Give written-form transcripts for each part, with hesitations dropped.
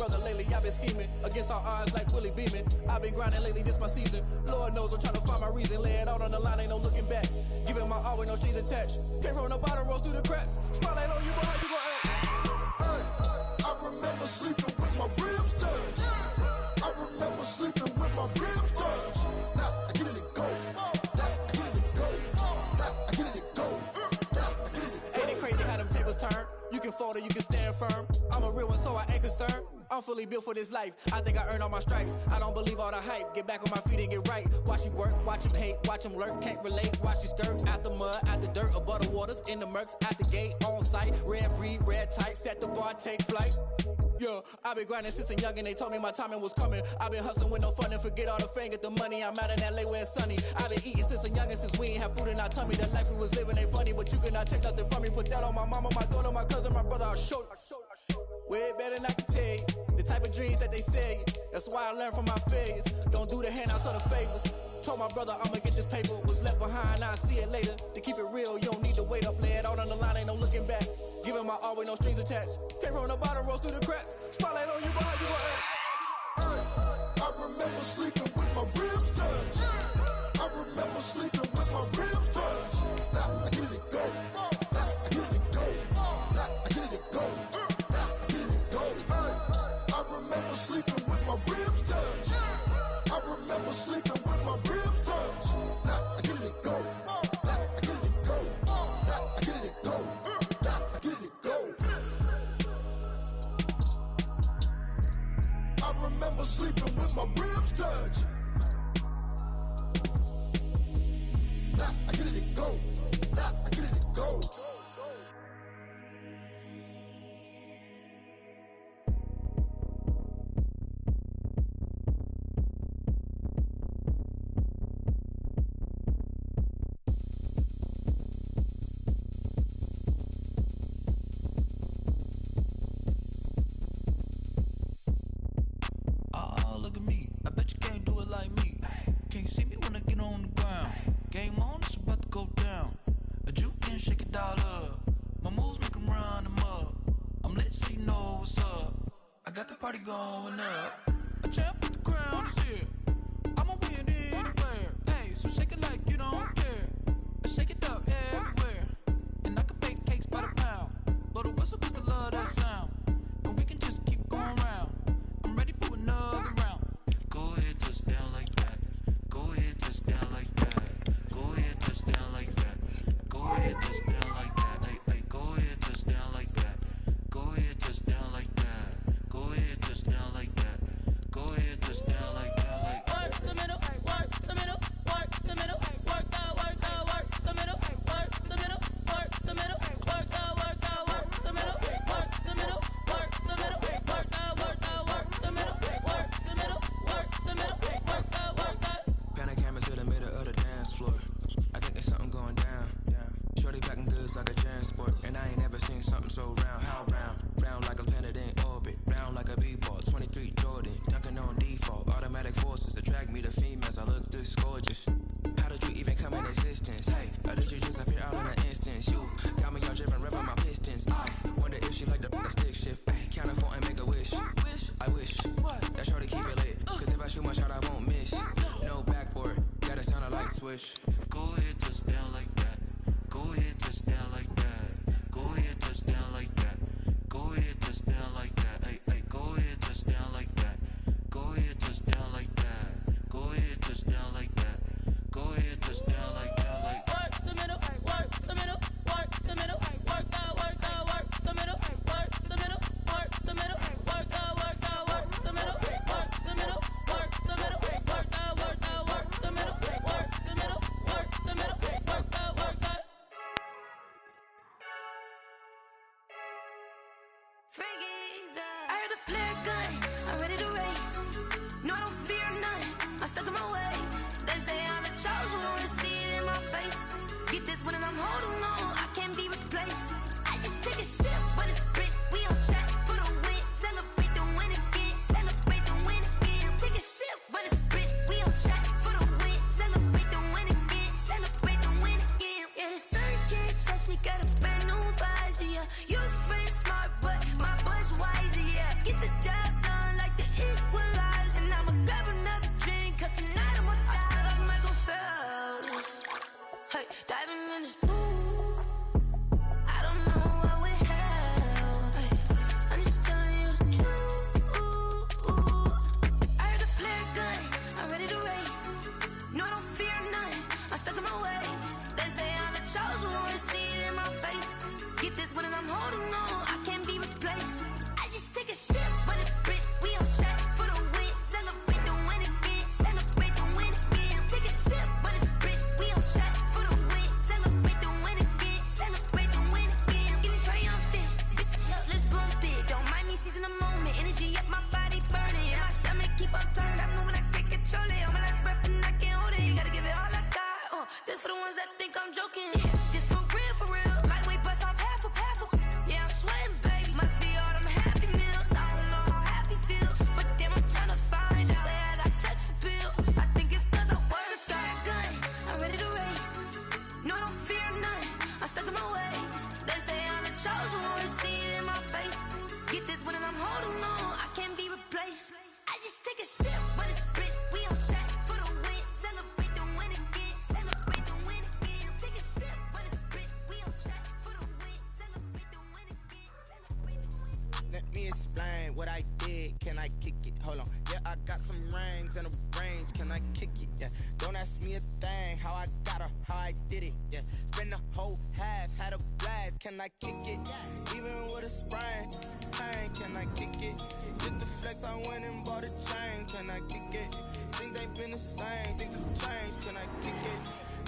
brother lately, I've been scheming against all odds like Willie Beeman. I've been grinding lately, this my season. Lord knows I'm trying to find my reason. Lay it out on the line, ain't no looking back. Giving my all with no strings attached. Came from the bottom, rose through the cracks. Spotlight on you, but how you gon' act? I remember sleeping with my ribs touched. I remember sleeping with my ribs touched. Now I get it and go. Now I get it and go. Now I get it and go. Now I get it and go. Ain't it crazy how them tables turn? You can fold or you can stand firm. I'm a real one, so I ain't concerned. I'm fully built for this life. I think I earned all my stripes. I don't believe all the hype. Get back on my feet and get right. Watch you work, watch him hate, watch him lurk. Can't relate, watch you skirt. Out the mud, out the dirt, above the waters, in the murks, at the gate, on site. Red breed, red tight, set the bar, take flight. Yeah, I've been grinding since a youngin', they told me my timing was coming. I've been hustling with no fun and forget all the fame, get the money. I'm out in LA where it's sunny. I've been eating since a youngin', since we ain't have food in our tummy. The life we was living ain't funny, but you cannot take nothing from me. Put that on my mama, my daughter, my cousin, my brother, I'll show you. Way better than I can tell you. The type of dreams that they sell you. That's why I learned from my failures. Don't do the handouts or the favors. Told my brother I'ma get this paper. Was left behind, I'll see it later. To keep it real, you don't need to wait up. Lay it out on the line, ain't no looking back. Giving my all with no strings attached. Came from the bottom, rose through the cracks. Spotlight on you, but how you gon' act? I remember sleeping with my ribs touched. I remember sleeping with my ribs touched. Now I get it and go. Now I get it and go. Now I get it and go. Now I get it and go. I remember sleeping with my ribs touched. I remember sleeping with my ribs touched. Now I get it and go. Now I get it and go. Now I get it and go. Now I get it and go. I remember sleeping with my ribs touched. Now I get it and go. Now I get it and go. Going up, a champ with the crown is here. I'ma win anywhere. Hey, so shake it like you don't care. Shake it up everywhere. And I can bake cakes by the pound. Blow the whistle 'cause I love that sound. And we can just keep going round. I'm ready for another round. Go ahead, touch down like that. Go ahead, touch down like that. Go ahead, touch down like that. Go ahead, touch down like that. Hey, hey, go ahead, touch down like that. Go ahead, touch down like that. Go ahead, touch down like that. Go ahead, touch down like that. Like work the middle, work the middle, work the middle, work out, work the middle, work the middle, work the middle, work out, work the middle, work the middle, work the middle, work out, work the middle, work the middle, work the middle, work out. Pan a camera to the middle of the dance floor. I think there's something going down. Shorty packing goods like a transport, and I ain't never seen something so round. How round? Round like a planet in orbit, round like a b-ball. 23 Jordan, dunking on default. Automatic forces attract me to females. I look this gorgeous. How did you even come in existence? Hey, or did you just appear out in an instance? You got me all driven, revving my pistons. I wonder if she like the stick shift. Ay, count a four and make a wish. I wish that shorty keep it lit. 'Cause if I shoot my shot, I won't miss. No backboard, gotta sound a light switch. go ahead, touch down like that. Go ahead, touch down like that. Go ahead, touch down like that. Go ahead, touch down like that. Hey, hey, go ahead, touch down like that. Go ahead, touch down like that. Go ahead, touch down like that. Go ahead, touch down like that. Like work the middle, work the middle, work the middle, work out, work the middle, work the middle, work the middle, work out, work the middle, work the middle, work the middle, work out, work the middle, work the middle, work the middle, work out, work out. Freaky, I heard the flare gun, I'm ready to race. No, I don't fear none, I'm stuck in my ways. They say I'm the chosen one, to see it in my face. Get this one and I'm holding on, I can't be replaced. I just take a sip, but it's split. We on track for the win, celebrate the win again, celebrate the win again. Take a sip, but it's split. We on track for the win, celebrate the win again, celebrate the win again. Yeah, the sun can't touch me, got a brand new visor, yeah. Your friend smart, but my bud's wiser, yeah. Get the job done. energy up, my body burning. Yeah, my stomach keep up turning. Stop moving, I can't control it. On my last breath and I can't hold it. You gotta give it all I got. This for the ones that think I'm joking. This for real. Lightweight bust off half a. Yeah, I'm sweating, babe. Must be all them happy meals. I don't know how happy feels, but damn, I'm tryna find you. Say I got sex appeal. I think it's 'cause I work. Got a gun, I'm ready to race. No, I don't fear none. I'm stuck in my ways. They say I'm the chosen one. See it in my face. Get this one and I'm holding on. I can't be replaced. I just take a sip, but it's split. We on track for the win. Celebrate the win again. Celebrate the win again. Take a sip, but it's split. We on track for the win. Celebrate the win again. Celebrate the win. Let me explain what I did. Can I kick it? Hold on. Yeah, I got some rings and a range. Can I kick it? Yeah. Don't ask me a thing. How I got her, how I did it. Yeah. Spend the whole half, had a blast. Can I kick it? Even with a sprain. Pain, can I kick it? Just the flex, I went and bought a chain. Can I kick it? Things ain't been the same. Things have changed. Can I kick it?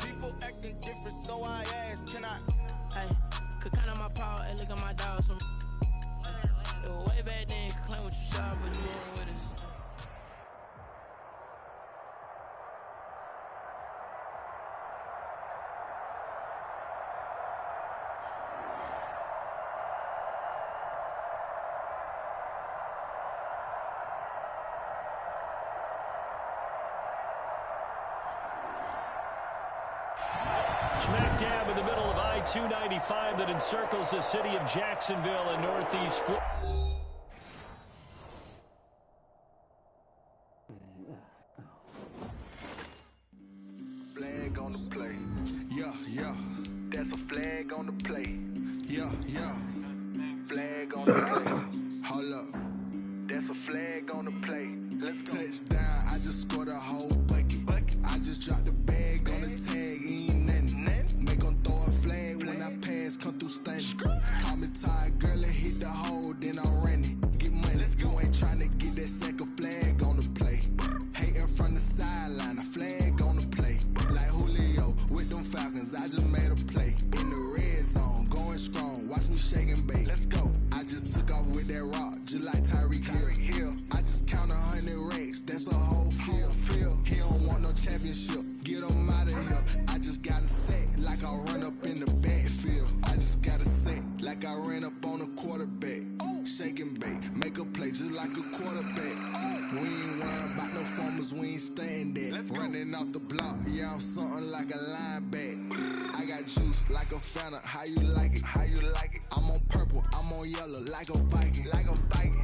People acting different, so I ask. Can I? Hey, could count on my power and look at my dogs. It was way back then, you could claim what you saw, but you weren't with us. Smack dab in the middle of I-295 that encircles the city of Jacksonville in northeast Florida. Flag on the play. Yeah. That's a flag on the play. Yeah. Flag on the play. Hold up. That's a flag on the play. Let's go. Touchdown, I just scored a whole bucket. I just dropped the bag on the tag, ain't nothing. Make 'em throw a flag when I pass, come through stunning. Call me tired, girl, and hit the hole, then I'm running. Get money, you ain't tryna get that second flag on the play. Hating from the sideline, a flag on the play. Like Julio with them Falcons, I just made a play. In the red zone, going strong, watch me shake and bake. Let's go. I just took off with that rock, just like Tyreek Hill. I just count 100 racks, that's a whole field. He don't want no championship, get him out of here. I just got a set, like I run up in the backfield. I just got a set, like I ran up on a quarterback. Shake and bake, make a play just like a quarterback. We ain't worrying about no formers, we ain't staying there. Running off the block, yeah, I'm something like a linebacker. I got juice like a Fanta, how you like it? I'm on purple, I'm on yellow, like a Viking.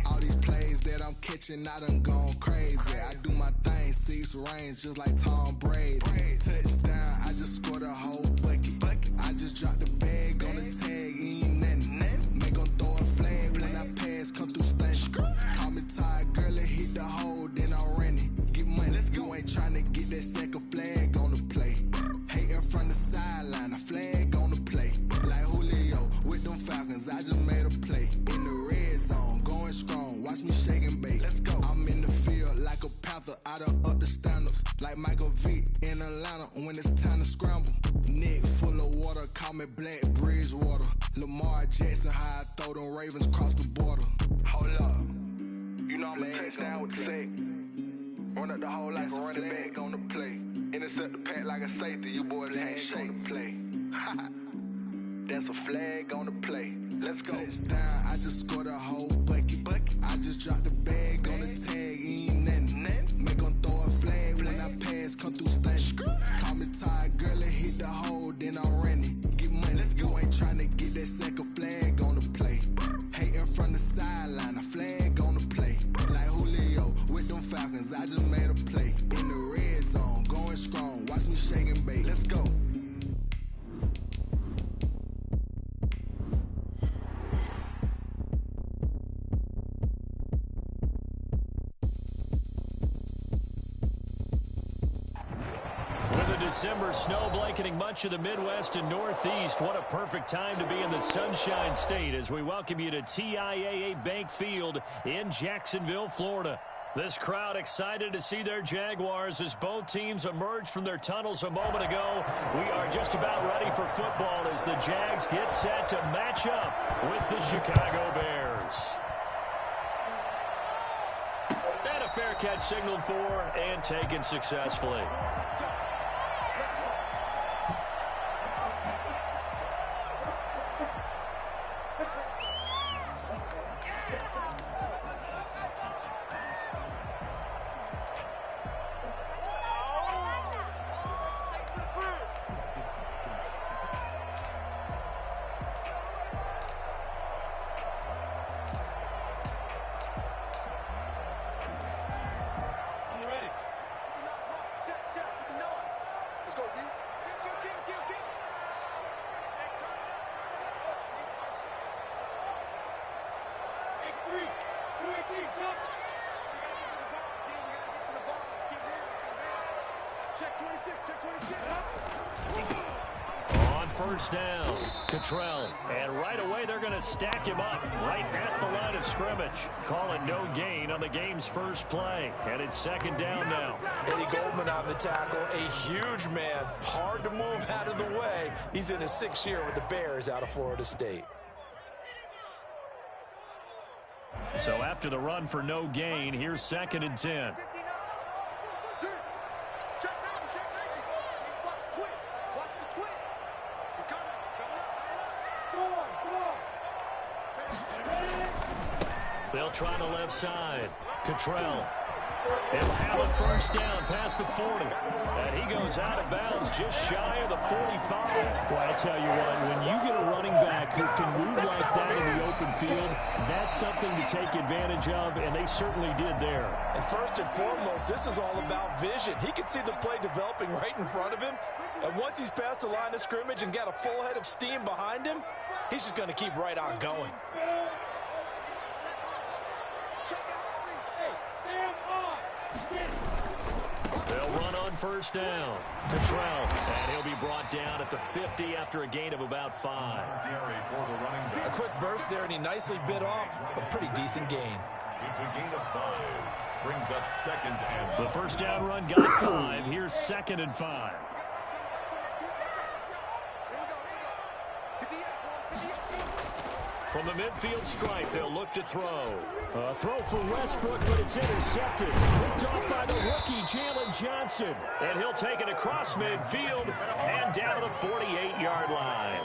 All these plays that I'm catching, I done gone crazy. I do my thing, 6 range, just like Tom Brady. Touchdown, I just scored a whole bucket. I just dropped the bag on the tag, ain't nothing. Make 'em throw a flag when I pass, come through stunning. Call me tired, girl, and hit the hole, then I'm running. Get money, you ain't tryna get that second flag on the play. Hating from the sideline, a flag on the play. Like Julio with them Falcons, I just made a play. In the red zone, going strong, watch me shake and bake. Let's go. I'm in the field like a Panther, I done up the standards. Like Michael Vick in Atlanta when it's time to scramble. Neck full of water, call me Black Bridgewater. Lamar Jackson, how I throw them Ravens cross the border. Hold up, you know I'm a touchdown with the sack. Run up the whole like a running back on the play. Intercept the pack like a safety, you boys ain't shake the play. That's a flag on the play. Let's go. Touchdown, I just scored a whole bucket. I just dropped the bag on the tag, ain't nothing. Make 'em throw a flag when I pass, come through stunning. Call me tired, girl, and hit the hole, then I'm running. Get money, you ain't tryna get that second flag on the play. Hating from the sideline, a flag on the play. Like Julio with them Falcons, I just made a play. In the red zone, going strong, watch me shake and bake. Let's go. December snow blanketing much of the Midwest and Northeast. What a perfect time to be in the Sunshine State as we welcome you to TIAA Bank Field in Jacksonville, Florida. This crowd excited to see their Jaguars as both teams emerged from their tunnels a moment ago. We are just about ready for football as the Jags get set to match up with the Chicago Bears. fair catch signaled for and taken successfully. On first down, Cottrell. And right away, they're going to stack him up right at the line of scrimmage. Call it no gain on the game's first play. And it's second down now. Eddie Goldman on the tackle, a huge man. Hard to move out of the way. He's in his 6th year with the Bears out of Florida State. So after the run for no gain, here's 2nd and 10. They'll try the left side. Cottrell. They'll have a first down past the 40. And he goes out of bounds just shy of the 45. Well, I tell you what, when you get a running back who can move like that in the open field, that's something to take advantage of, and they certainly did there. And first and foremost, this is all about vision. He can see the play developing right in front of him. And once he's past the line of scrimmage and got a full head of steam behind him, he's just going to keep right on going. They'll run on first down. Cottrell, and he'll be brought down at the 50 after a gain of about 5. A quick burst there, and he nicely bit off a pretty decent gain. It's a gain of 5. Brings up 2nd and... The first down run got 5. Here's 2nd and 5. From the midfield stripe, they'll look to throw. A throw for Westbrook, but it's intercepted. Picked off by the rookie, Jalen Johnson. And he'll take it across midfield and down to the 48-yard line.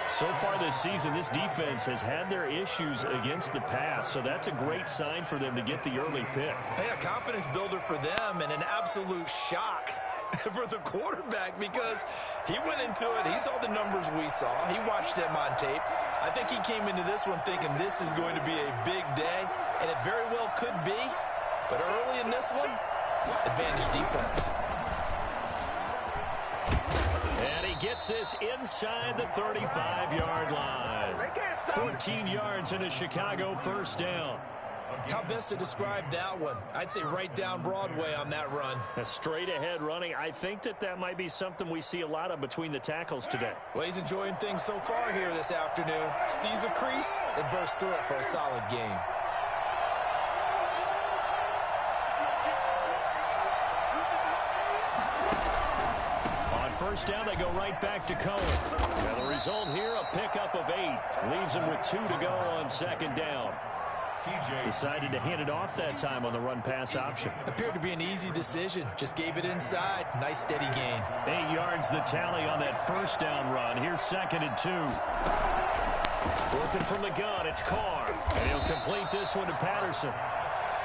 So far this season, this defense has had their issues against the pass, so that's a great sign for them to get the early pick. Hey, a confidence builder for them and an absolute shock for the quarterback because he went into it. He saw the numbers we saw. He watched them on tape. I think he came into this one thinking this is going to be a big day, and it very well could be. But early in this one, advantage defense. And he gets this inside the 35-yard line. 14 yards in a Chicago first down. How best to describe that one? I'd say right down Broadway on that run. A straight-ahead running. I think that might be something we see a lot of between the tackles today. Well, he's enjoying things so far here this afternoon. Sees a crease and bursts through it for a solid game. On first down, they go right back to Cohen. And the result here, a pickup of 8. Leaves him with 2 to go on second down. Decided to hand it off that time on the run-pass option. Appeared to be an easy decision. Just gave it inside. Nice, steady gain. 8 yards the tally on that first down run. Here's 2nd and 2. Working from the gun, it's Carr. And he'll complete this one to Patterson.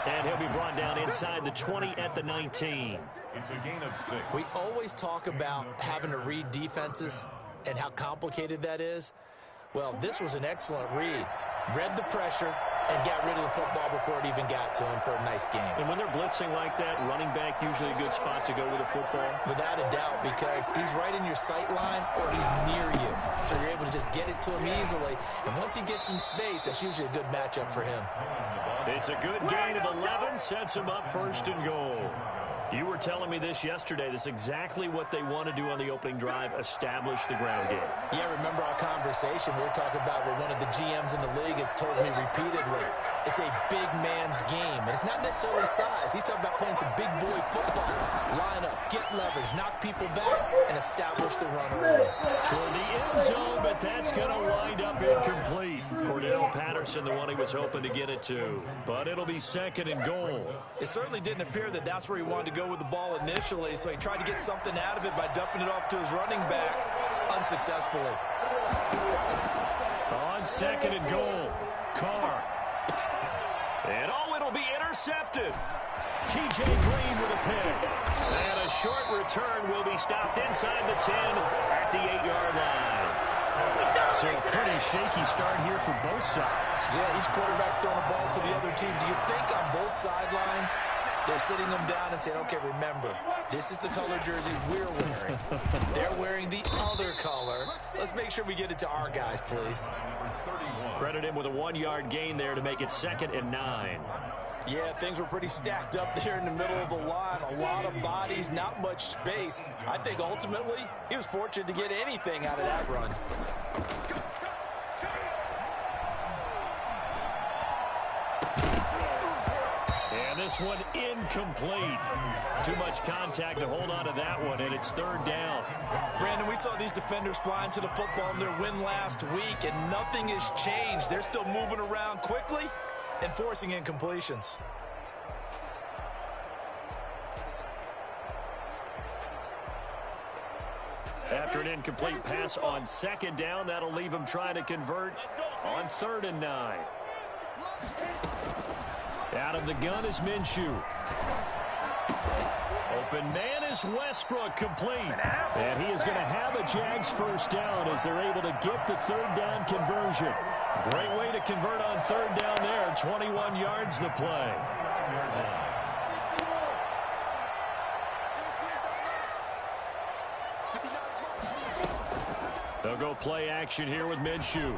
And he'll be brought down inside the 20 at the 19. It's a gain of 6. We always talk about having to read defenses and how complicated that is. Well, this was an excellent read. Read the pressure and got rid of the football before it even got to him for a nice game. And when they're blitzing like that, running back usually a good spot to go with the football? Without a doubt, because he's right in your sight line or he's near you. So you're able to just get it to him easily. And once he gets in space, that's usually a good matchup for him. It's a good gain of 11, sets him up 1st and goal. You were telling me this yesterday. This is exactly what they want to do on the opening drive, establish the ground game. Yeah, remember our conversation. We were talking about what one of the GMs in the league has told me repeatedly. it's a big man's game. And it's not necessarily size. He's talking about playing some big boy football. Line up, get leverage, knock people back, and establish the run early. Toward the end zone, but that's going to wind up incomplete. Cordell Patterson, the one he was hoping to get it to. But it'll be 2nd and goal. It certainly didn't appear that that's where he wanted to go with the ball initially, so he tried to get something out of it by dumping it off to his running back unsuccessfully. On 2nd and goal, Carr. And it'll be intercepted. T.J. Green with a pick. And a short return will be stopped inside the 10 at the 8-yard line. So a pretty shaky start here for both sides. Yeah, each quarterback's throwing a ball to the other team. Do you think on both sidelines they're sitting them down and saying, okay, remember, this is the color jersey we're wearing. They're wearing the other color. Let's make sure we get it to our guys, please. Credit him with a 1-yard gain there to make it 2nd and 9. Yeah, things were pretty stacked up there in the middle of the line. A lot of bodies, not much space. I think ultimately he was fortunate to get anything out of that run. And this one incomplete. Too much contact to hold on to that one, and it's 3rd down. Brandon, we saw these defenders flying to the football in their win last week, and nothing has changed. They're still moving around quickly and forcing incompletions. After an incomplete pass on 2nd down, that'll leave him trying to convert on 3rd and 9. Out of the gun is Minshew. Open man is Westbrook, complete. And he is going to have a Jags 1st down as they're able to get the 3rd down conversion. Great way to convert on 3rd down there. 21 yards the play. They'll go play action here with Minshew.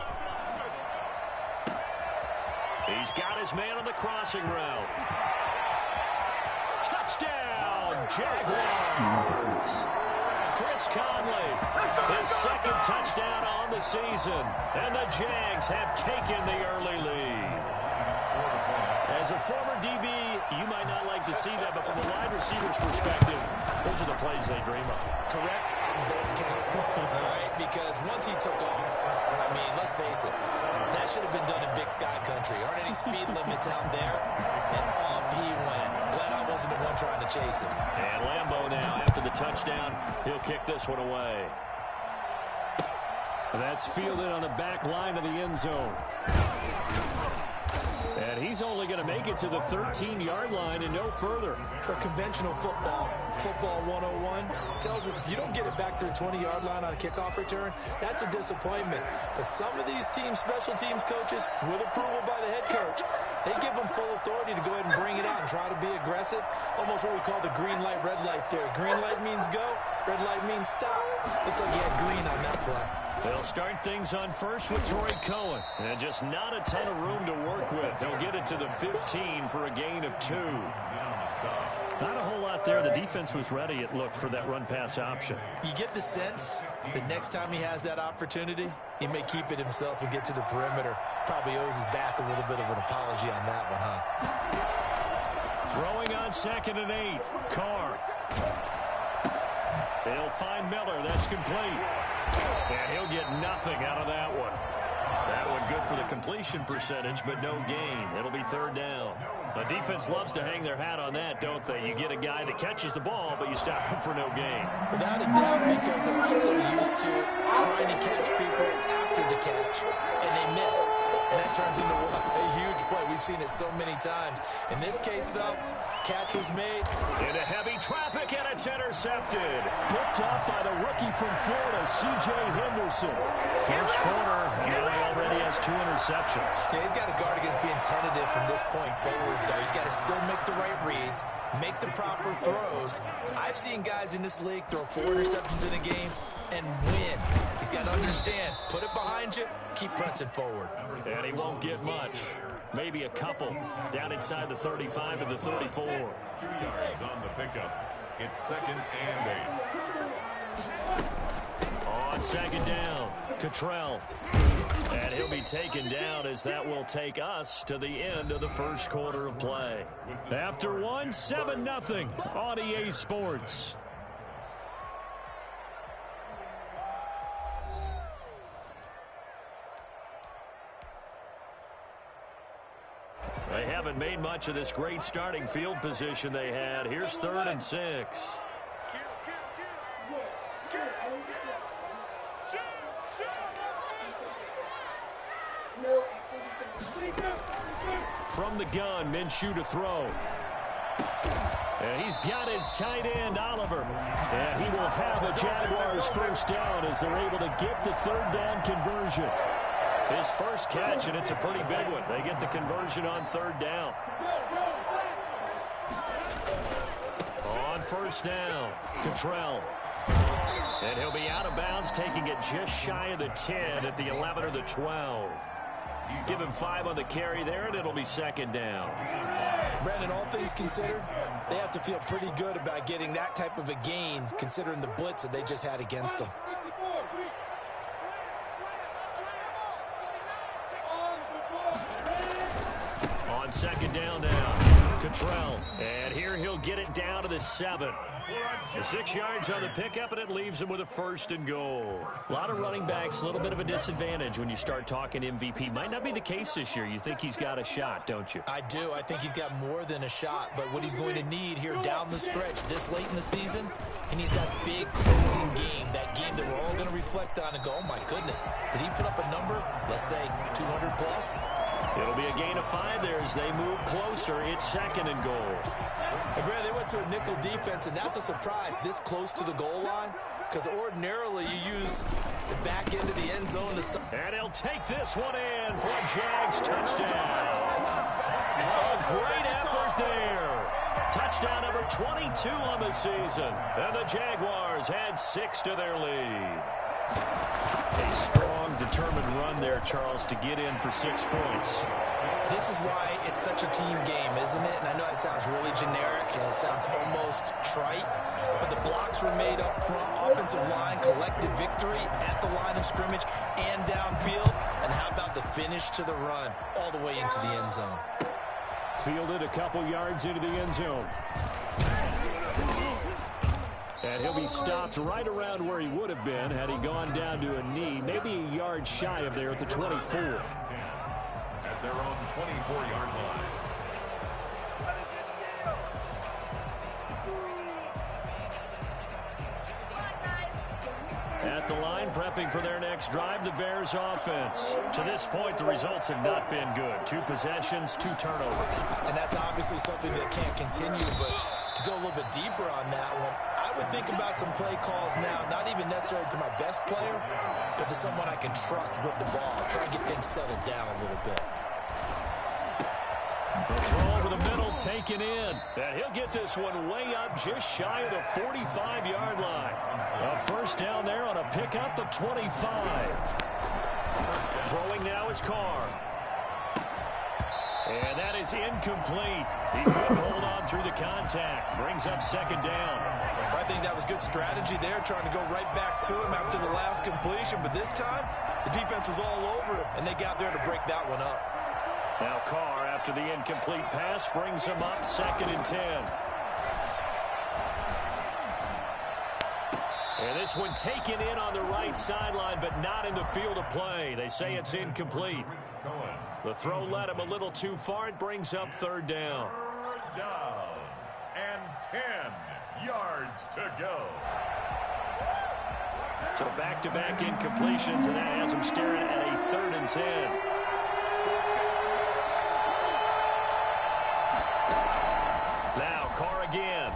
He's got his man on the crossing route. Touchdown, Jaguars! Chris Conley, his 2nd touchdown on the season. And the Jags have taken the early lead. As a former DB, you might not like to see that, but from a wide receiver's perspective, those are the plays they dream of. Correct on both counts. All right, because once he took off, I mean, let's face it, that should have been done in Big Sky Country. Aren't any speed limits out there? And off he went. Glad I wasn't the one trying to chase him. And Lambeau now, after the touchdown, he'll kick this one away. That's fielded on the back line of the end zone. And he's only going to make it to the 13-yard line and no further. For conventional football 101 tells us if you don't get it back to the 20-yard line on a kickoff return, that's a disappointment. But some of these teams, special teams coaches, with approval by the head coach, they give them full authority to go ahead and bring it out and try to be aggressive. Almost what we call the green light, red light theory. Green light means go, red light means stop. Looks like he had green on that play. They'll start things on first with Torrey Cohen. And just not a ton of room to work with. They'll get it to the 15 for a gain of 2. Not a whole lot there. The defense was ready, it looked, for that run-pass option. You get the sense that next time he has that opportunity, he may keep it himself and get to the perimeter. Probably owes his back a little bit of an apology on that one, huh? Throwing on 2nd and 8. Carr. They'll find Miller. That's complete. And he'll get nothing out of that one. That one good for the completion percentage, but no gain. It'll be 3rd down. The defense loves to hang their hat on that, don't they? You get a guy that catches the ball, but you stop him for no gain. Without a doubt, because they're also used to trying to catch people after the catch, and they miss. And that turns into a huge play. We've seen it so many times. In this case, though, catch was made. Into heavy traffic, and it's intercepted. Picked up by the rookie from Florida, C.J. Henderson. First quarter, and he already has 2 interceptions. Yeah, he's got to guard against being tentative from this point forward, though. He's got to still make the right reads, make the proper throws. I've seen guys in this league throw 4 interceptions in a game and win. He's got to understand, put it behind you, keep pressing forward. And he won't get much. Maybe a couple down inside the 35 to the 34. 2 yards on the pickup. It's 2nd and 8. On second down, Cottrell. And he'll be taken down as that will take us to the end of the first quarter of play. After one, 7-0 on EA Sports. They haven't made much of this great starting field position they had. Here's 3rd and 6. From the gun, Minshew to throw. And he's got his tight end, Oliver. And he will have a Jaguars first down as they're able to get the 3rd down conversion. His first catch, and it's a pretty big one. They get the conversion on 3rd down. On first down, Cottrell. And he'll be out of bounds, taking it just shy of the 10 at the 11 or the 12. Give him 5 on the carry there, and it'll be 2nd down. Brandon, all things considered, they have to feel pretty good about getting that type of a gain, considering the blitz that they just had against them. On 2nd down now, Cottrell. And here he'll get it down to the 7. The 6 yards on the pickup, and it leaves him with a 1st and goal. A lot of running backs, a little bit of a disadvantage when you start talking MVP. Might not be the case this year. You think he's got a shot, don't you? I do. I think he's got more than a shot. But what he's going to need here down the stretch this late in the season, he needs that big closing game, that game that we're all going to reflect on and go, oh, my goodness, did he put up a number, let's say, 200 plus? It'll be a gain of 5 there as they move closer. It's 2nd and goal. Hey, Brad, they went to a nickel defense, and that's a surprise this close to the goal line, because ordinarily you use the back end of the end zone. And he'll take this one in for a Jags touchdown. A great effort there. Touchdown number 22 on the season. And the Jaguars had 6 to their lead. A strong, determined run there, Charles, to get in for 6 points. This is why it's such a team game, isn't it? And I know it sounds really generic and it sounds almost trite, but the blocks were made up front, offensive line, collective victory at the line of scrimmage and downfield. And how about the finish to the run all the way into the end zone? Fielded a couple yards into the end zone. And he'll be stopped right around where he would have been had he gone down to a knee, maybe a yard shy of there at the 24. At their own 24-yard line. At the line, prepping for their next drive, the Bears offense. To this point, the results have not been good. 2 possessions, 2 turnovers. And that's obviously something that can't continue, but to go a little bit deeper on that one, I would think about some play calls now, not even necessarily to my best player, but to someone I can trust with the ball. Try and get things settled down a little bit. The throw over the middle, taken in. And he'll get this one way up just shy of the 45-yard line. A first down there on a pickup of 25. Throwing now is Carr. And that is incomplete. He couldn't hold on through the contact. Brings up 2nd down. I think that was good strategy there, trying to go right back to him after the last completion. But this time, the defense was all over him, and they got there to break that one up. Now Carr, after the incomplete pass, brings him up 2nd and 10. And this one taken in on the right sideline, but not in the field of play. They say it's incomplete. The throw led him a little too far. It brings up 3rd down. 3rd down and 10 yards to go. So back-to-back incompletions, and that has him staring at a 3rd and 10. Now Carr again.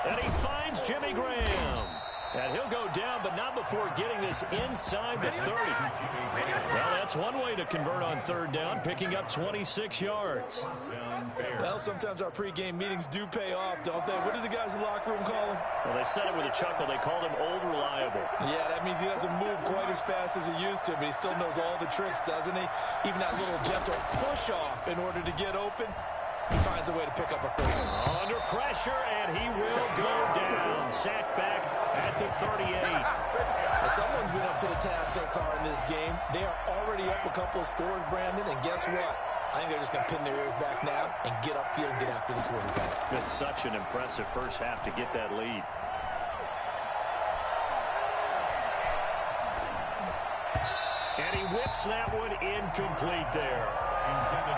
And he finds Jimmy Graham. And he'll go down, but not before getting this inside the 30. Well, that's one way to convert on 3rd down, picking up 26 yards. Well, sometimes our pregame meetings do pay off, don't they? What do the guys in the locker room call him? Well, they said it with a chuckle. They called him Old Reliable. Yeah, that means he doesn't move quite as fast as he used to, but he still knows all the tricks, doesn't he? Even that little gentle push-off in order to get open. he finds a way to pick up a first. Under pressure, and he will go down. Sacked back at the 38. Someone's been up to the task so far in this game. They are already up a couple of scores, Brandon, and guess what? I think they're just going to pin their ears back now and get upfield and get after the quarterback. It's such an impressive first half to get that lead. And he whips that one incomplete there.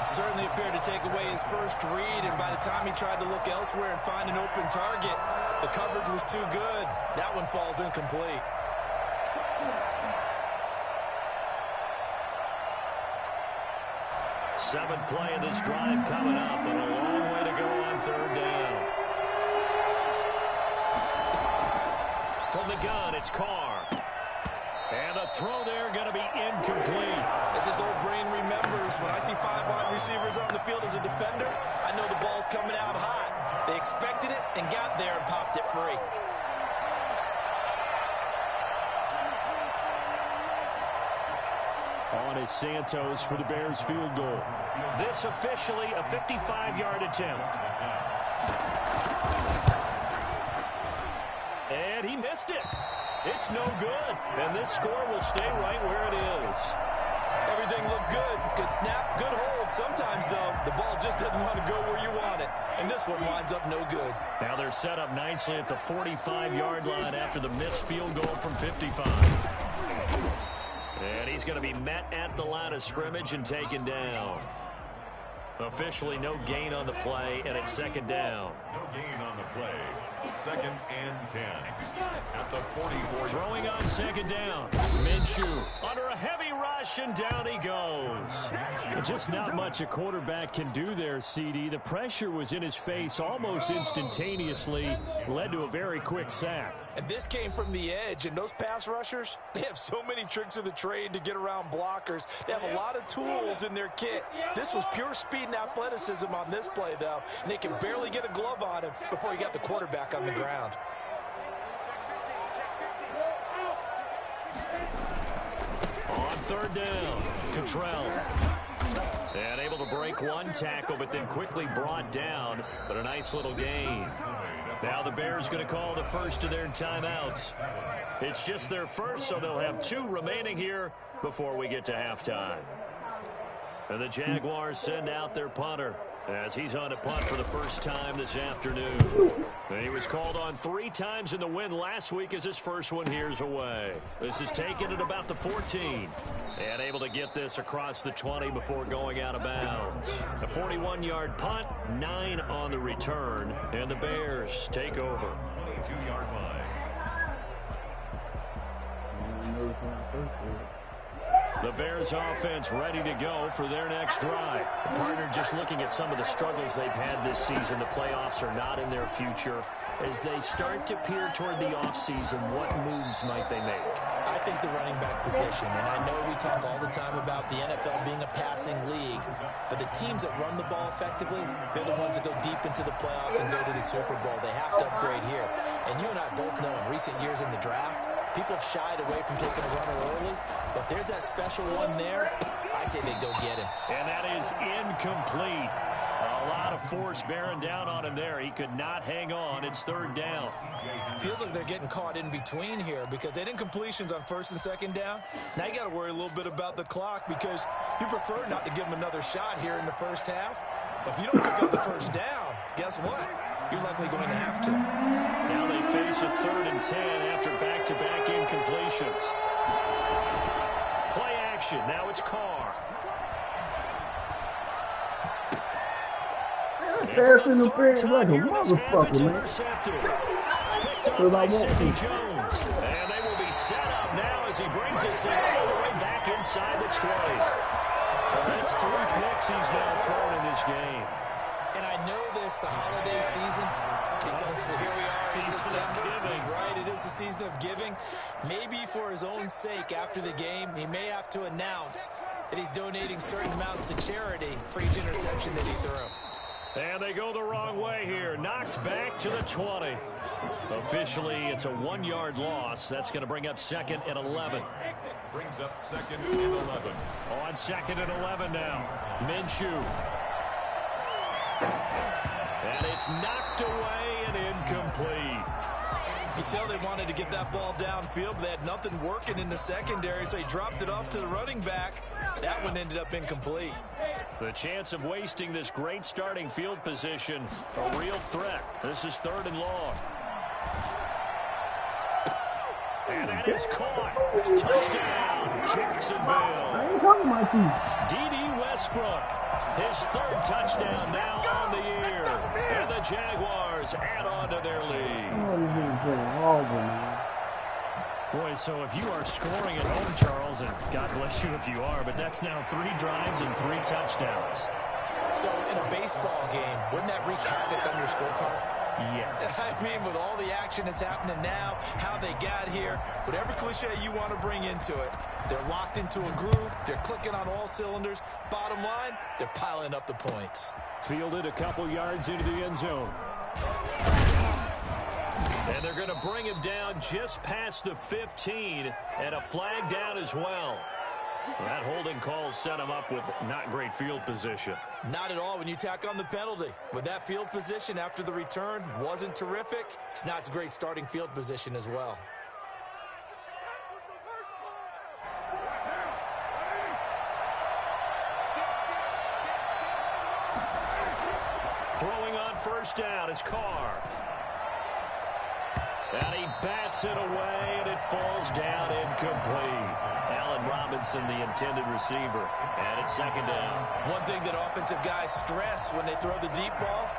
Certainly appeared to take away his first read, and by the time he tried to look elsewhere and find an open target, the coverage was too good. That one falls incomplete. Seventh play of this drive coming up, and a long way to go on third down. From the gun, it's Carr. And the throw there going to be incomplete. As his old brain remembers, when I see 5 wide receivers on the field as a defender, I know the ball's coming out hot. They expected it and got there and popped it free. On is Santos for the Bears field goal. This officially a 55-yard attempt. And he missed it. It's no good. And this score will stay right where it is. Everything looked good. Good snap, good hold. Sometimes, though, the ball just doesn't want to go where you want it. And this one winds up no good. Now they're set up nicely at the 45-yard line after the missed field goal from 55. And he's going to be met at the line of scrimmage and taken down. Officially no gain on the play, and it's second down. No gain on the play. Second and 10. At the 44. Throwing on second down. Minshew under a heavy rush, and down he goes. Just not much a quarterback can do there, CD. The pressure was in his face almost instantaneously, led to a very quick sack. And this came from the edge, and those pass rushers, they have so many tricks of the trade to get around blockers. They have a lot of tools in their kit. This was pure speed and athleticism on this play, though, and they can barely get a glove on him before he got the quarterback on the ground. On third down, Cottrell. And able to break one tackle, but then quickly brought down. But a nice little gain. Now the Bears going to call the first of their timeouts. It's just their first, so they'll have 2 remaining here before we get to halftime. And the Jaguars send out their punter as he's on a punt for the first time this afternoon. And he was called on 3 times in the win last week as his first one here's away. This is taken at about the 14. And able to get this across the 20 before going out of bounds. A 41-yard punt, 9 on the return, and the Bears take over. 22-yard line. The Bears offense ready to go for their next drive. The partner just looking at some of the struggles they've had this season. The playoffs are not in their future. As they start to peer toward the offseason, what moves might they make? I think the running back position, and I know we talk all the time about the NFL being a passing league, but the teams that run the ball effectively, they're the ones that go deep into the playoffs and go to the Super Bowl. They have to upgrade here. And you and I both know in recent years in the draft, people have shied away from taking a runner early, but there's that special one there. I say they go get him. And that is incomplete. A lot of force bearing down on him there. He could not hang on. It's third down. Feels like they're getting caught in between here because they had incompletions on first and second down. Now you got to worry a little bit about the clock because you prefer not to give them another shot here in the first half. But if you don't pick up the first down, guess what? You're likely going to have to. Now they face a 3rd and 10 after back-to-back incompletions. Play action. Now it's Carr. Passing the fence like a motherfucker, man. Picked up by Sidney Jones. And they will be set up now as he brings this in all the way back inside the 20. So that's 3 picks he's now thrown in this game. And I know this, the holiday season, because here we are in December, right? It is the season of giving. Maybe for his own sake after the game, he may have to announce that he's donating certain amounts to charity for each interception that he threw. And they go the wrong way here. Knocked back to the 20. Officially, it's a 1-yard loss. That's going to bring up 2nd and 11. Brings up 2nd and 11. On 2nd and 11 now. Minshew. And it's knocked away and incomplete. You can tell they wanted to get that ball downfield, but they had nothing working in the secondary, so he dropped it off to the running back. That one ended up incomplete. The chance of wasting this great starting field position, a real threat. This is 3rd and long. And that is caught. Touchdown, Jacksonville. I ain't talking about you. D.D. Westbrook, his 3rd touchdown now on the year. And the Jaguars add on to their lead. Oh, this is pretty horrible, man. Boy, so if you are scoring at home, Charles, and God bless you if you are, but that's now 3 drives and 3 touchdowns. So in a baseball game, wouldn't that wreak havoc on your scorecard? Yes. I mean, with all the action that's happening now, how they got here, whatever cliche you want to bring into it, they're locked into a groove, they're clicking on all cylinders. Bottom line, they're piling up the points. Fielded a couple yards into the end zone. And they're going to bring him down just past the 15, and a flag down as well. That holding call set him up with not great field position. Not at all when you tack on the penalty. With that field position after the return wasn't terrific, it's not a great starting field position as well. Throwing on 1st down is Carr. And he bats it away, and it falls down incomplete. Allen Robinson, the intended receiver. And it's 2nd down. One thing that offensive guys stress when they throw the deep ball,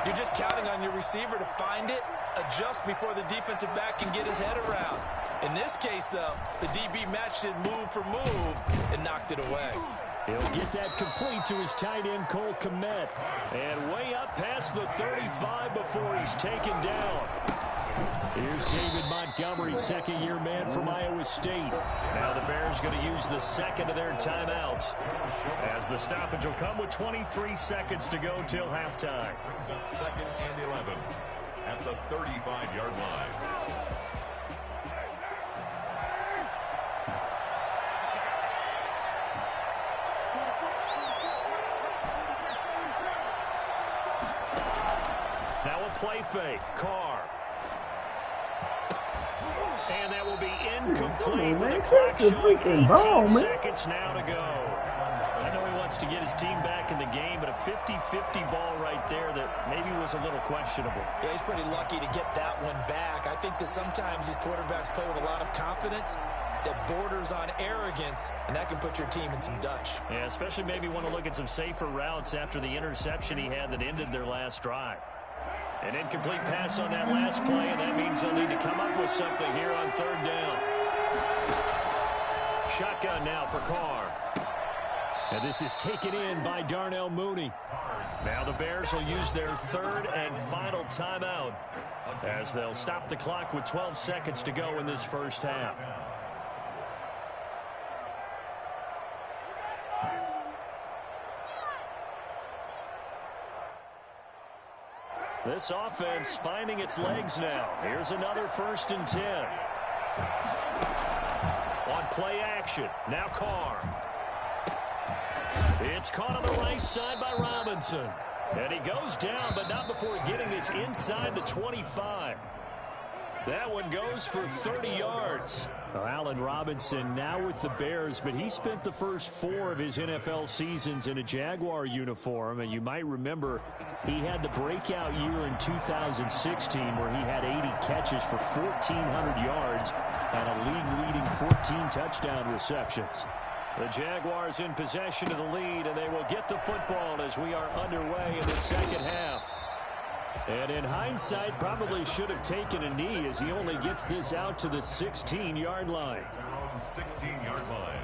you're just counting on your receiver to find it, adjust before the defensive back can get his head around. In this case, though, the DB matched it move for move and knocked it away. He'll get that complete to his tight end, Cole Kmet. And way up past the 35 before he's taken down. Here's David Montgomery, 2nd-year man from Iowa State. Now the Bears going to use the 2nd of their timeouts, as the stoppage will come with 23 seconds to go till halftime. 2nd and 11 at the 35-yard line. Now a play fake. Carr. And that will be incomplete with the clock showing 18 seconds now to go. I know he wants to get his team back in the game, but a 50-50 ball right there that maybe was a little questionable. Yeah, he's pretty lucky to get that one back. I think that sometimes these quarterbacks play with a lot of confidence that borders on arrogance, and that can put your team in some Dutch. Yeah, especially maybe want to look at some safer routes after the interception he had that ended their last drive. An incomplete pass on that last play, and that means they'll need to come up with something here on 3rd down. Shotgun now for Carr. And this is taken in by Darnell Mooney. Now the Bears will use their 3rd and final timeout, as they'll stop the clock with 12 seconds to go in this first half. This offense finding its legs now. Here's another 1st and 10. On play action. Now Carr. It's caught on the right side by Robinson. And he goes down, but not before getting this inside the 25. That one goes for 30 yards. Well, Allen Robinson now with the Bears, but he spent the first 4 of his NFL seasons in a Jaguar uniform. And you might remember he had the breakout year in 2016 where he had 80 catches for 1,400 yards and a league-leading 14 touchdown receptions. The Jaguars in possession of the lead, and they will get the football as we are underway in the second half. And in hindsight, probably should have taken a knee as he only gets this out to the 16-yard line. 16-yard line.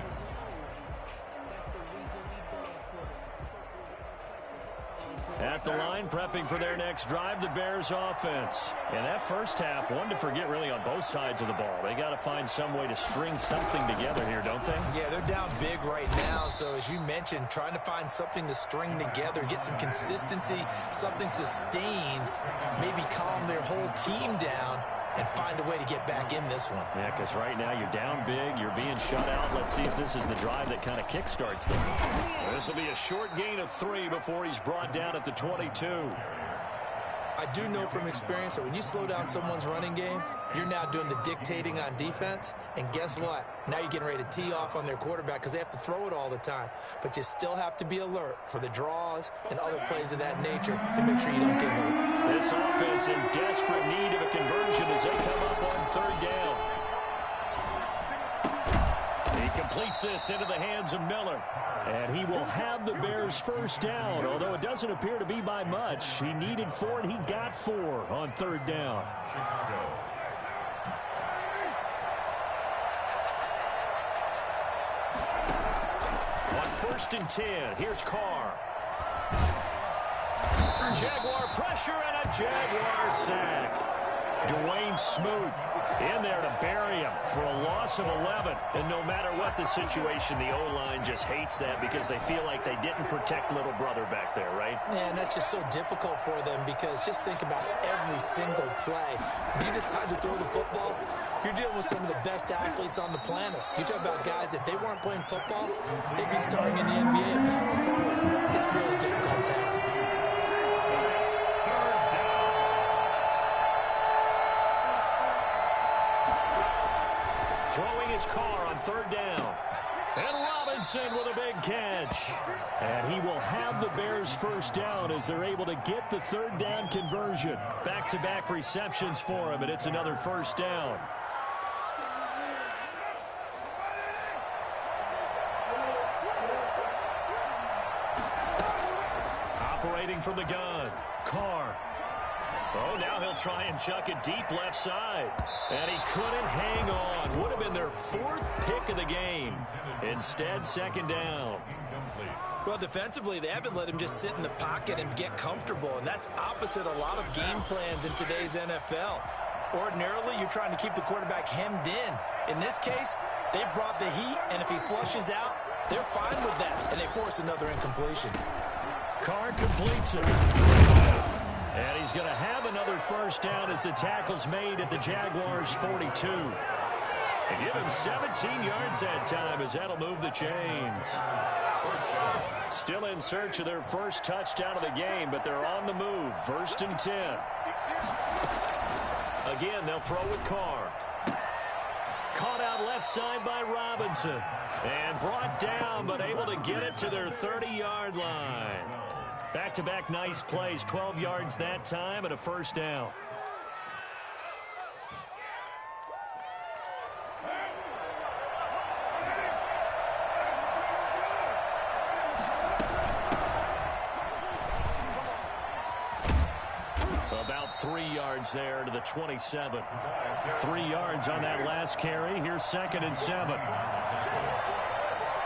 At the line, prepping for their next drive, the Bears offense. In that first half, one to forget really on both sides of the ball. They got to find some way to string something together here, don't they? Yeah, they're down big right now. So as you mentioned, trying to find something to string together, get some consistency, something sustained, maybe calm their whole team down and find a way to get back in this one. Yeah, because right now you're down big, you're being shut out. Let's see if this is the drive that kind of kickstarts them. This will be a short gain of 3 before he's brought down at the 22. I do know from experience that when you slow down someone's running game, you're now doing the dictating on defense. And guess what? Now you're getting ready to tee off on their quarterback because they have to throw it all the time. But you still have to be alert for the draws and other plays of that nature and make sure you don't get hurt. This offense in desperate need of a conversion as they come up on third down. He completes this into the hands of Miller. And he will have the Bears first down, although it doesn't appear to be by much. He needed 4, and he got 4 on third down. On 1st and 10, here's Carr. Jaguar pressure and a Jaguar sack. Dwayne Smoot in there to bury him for a loss of 11. And no matter what the situation, the O-line just hates that because they feel like they didn't protect little brother back there, right? Man, that's just so difficult for them because just think about every single play. When you decide to throw the football, you're dealing with some of the best athletes on the planet. You talk about guys, if they weren't playing football, they'd be starting in the NBA and power forward. It's a really difficult task. Throwing his Carr on third down. And Robinson with a big catch. And he will have the Bears first down as they're able to get the third down conversion. Back-to-back receptions for him, and it's another first down. Operating from the gun, Carr. Oh, now he'll try and chuck it deep left side. And he couldn't hang on. Would have been their 4th pick of the game. Instead, second down. Well, defensively, they haven't let him just sit in the pocket and get comfortable, and that's opposite a lot of game plans in today's NFL. Ordinarily, you're trying to keep the quarterback hemmed in. In this case, they brought the heat, and if he flushes out, they're fine with that, and they force another incompletion. Carr completes it. And he's going to have another first down as the tackle's made at the Jaguars' 42. And give him 17 yards that time as that'll move the chains. Still in search of their first touchdown of the game, but they're on the move. 1st and 10. Again, they'll throw with Carr. Caught out left side by Robinson. And brought down, but able to get it to their 30-yard line. Back-to-back nice plays, 12 yards that time and a first down. About 3 yards there to the 27. 3 yards on that last carry. Here's 2nd and 7.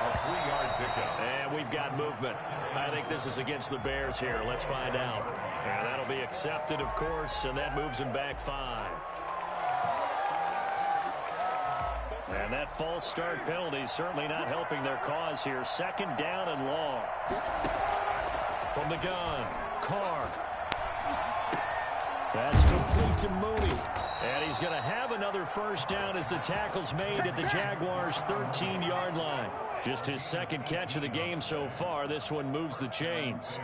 A 3-yard pickup. And we've got movement. I think this is against the Bears here. Let's find out. And that'll be accepted, of course, and that moves him back 5. And that false start penalty is certainly not helping their cause here. 2nd down and long. From the gun, Carr. That's complete to Mooney. And he's going to have another first down as the tackle's made at the Jaguars' 13-yard line. Just his 2nd catch of the game so far. This one moves the chains.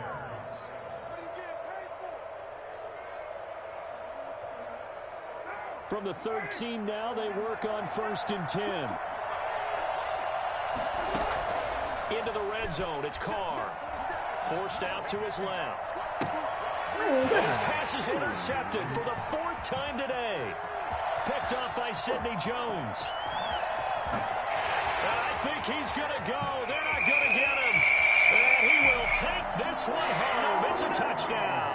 From the 13 now, they work on 1st and 10. Into the red zone, it's Carr. Forced out to his left. His pass is intercepted for the 4th time today. Picked off by Sidney Jones. And I think he's going to go. They're not going to get him. And he will take this one home. It's a touchdown.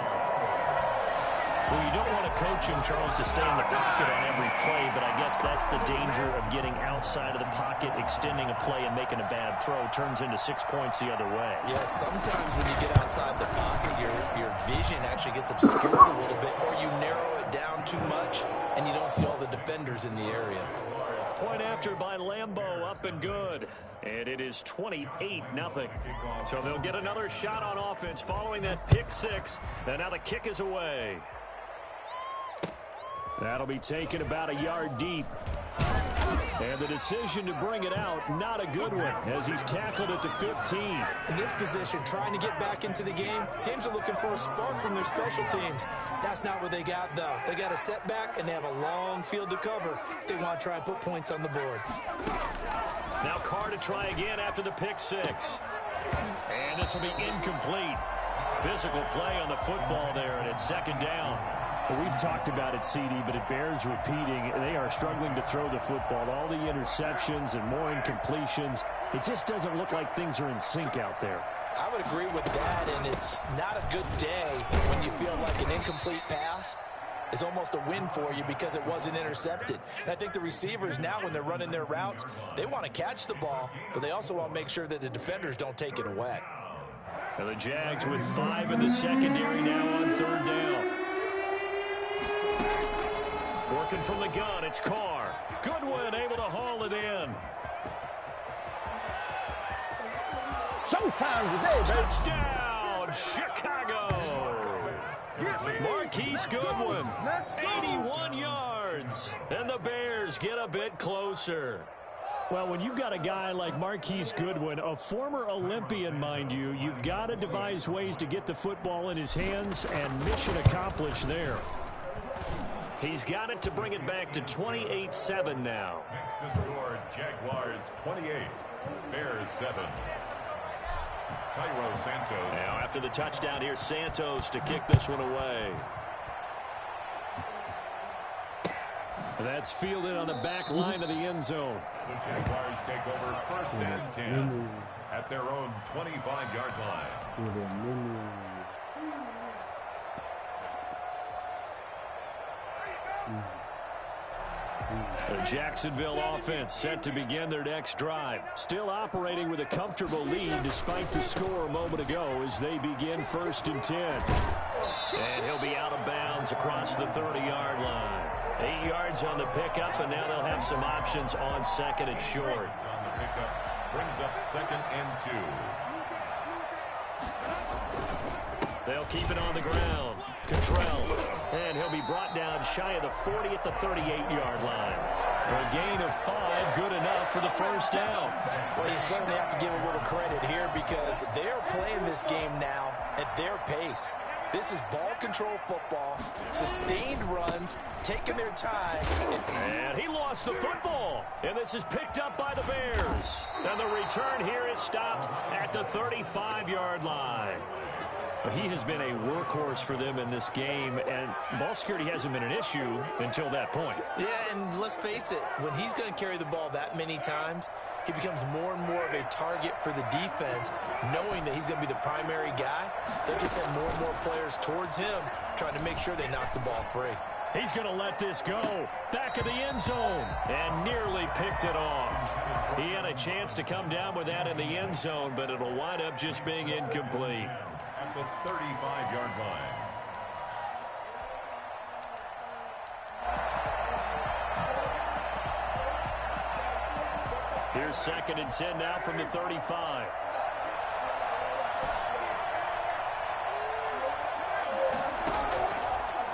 Well, you don't want to coach him, Charles, to stay in the pocket on every play, but I guess that's the danger of getting outside of the pocket, extending a play, and making a bad throw. Turns into 6 points the other way. Yeah, sometimes when you get outside the pocket, your vision actually gets obscured a little bit, or you narrow it down too much, and you don't see all the defenders in the area. Point after by Lambeau, up and good. And it is 28-0. So they'll get another shot on offense following that pick 6. And now the kick is away. That'll be taken about a yard deep. And the decision to bring it out, not a good one, as he's tackled at the 15. In this position, trying to get back into the game, teams are looking for a spark from their special teams. That's not what they got, though. They got a setback, and they have a long field to cover if they want to try and put points on the board. Now Carr to try again after the pick six. And this will be incomplete. Physical play on the football there, and it's second down. Well, we've talked about it, CD, but it bears repeating. They are struggling to throw the football. All the interceptions and more incompletions. It just doesn't look like things are in sync out there. I would agree with that, and it's not a good day when you feel like an incomplete pass is almost a win for you because it wasn't intercepted. And I think the receivers now, when they're running their routes, they want to catch the ball, but they also want to make sure that the defenders don't take it away. And the Jags with 5 in the secondary now on third down. Working from the gun, it's Carr. Goodwin able to haul it in. Showtime today, baby. Touchdown, Chicago. Marquise Goodwin, 81 yards. And the Bears get a bit closer. Well, when you've got a guy like Marquise Goodwin, a former Olympian, mind you, you've got to devise ways to get the football in his hands, and mission accomplished there. He's got it to bring it back to 28-7 now. Makes the score Jaguars 28, Bears 7. Cairo Santos. Now after the touchdown, here's Santos to kick this one away. That's fielded on the back line of the end zone. The Jaguars take over first and 10 at their own 25-yard line. The Jacksonville offense set to begin their next drive. Still operating with a comfortable lead despite the score a moment ago as they begin first and 10. And he'll be out of bounds across the 30-yard line. 8 yards on the pickup, and now they'll have some options on second and short. On the pickup brings up second and 2. They'll keep it on the ground. Cottrell. And he'll be brought down shy of the 40 at the 38-yard line. For a gain of 5, good enough for the first down. Well, you certainly have to give a little credit here because they're playing this game now at their pace. This is ball control football, sustained runs, taking their time. And he lost the football. And this is picked up by the Bears. And the return here is stopped at the 35-yard line. He has been a workhorse for them in this game, and ball security hasn't been an issue until that point. Yeah, and let's face it, when he's going to carry the ball that many times, he becomes more and more of a target for the defense, knowing that he's going to be the primary guy. They'll just send more and more players towards him, trying to make sure they knock the ball free. He's going to let this go. Back of the end zone, and nearly picked it off. He had a chance to come down with that in the end zone, but it'll wind up just being incomplete. At the 35-yard line. Here's second and 10 now from the 35.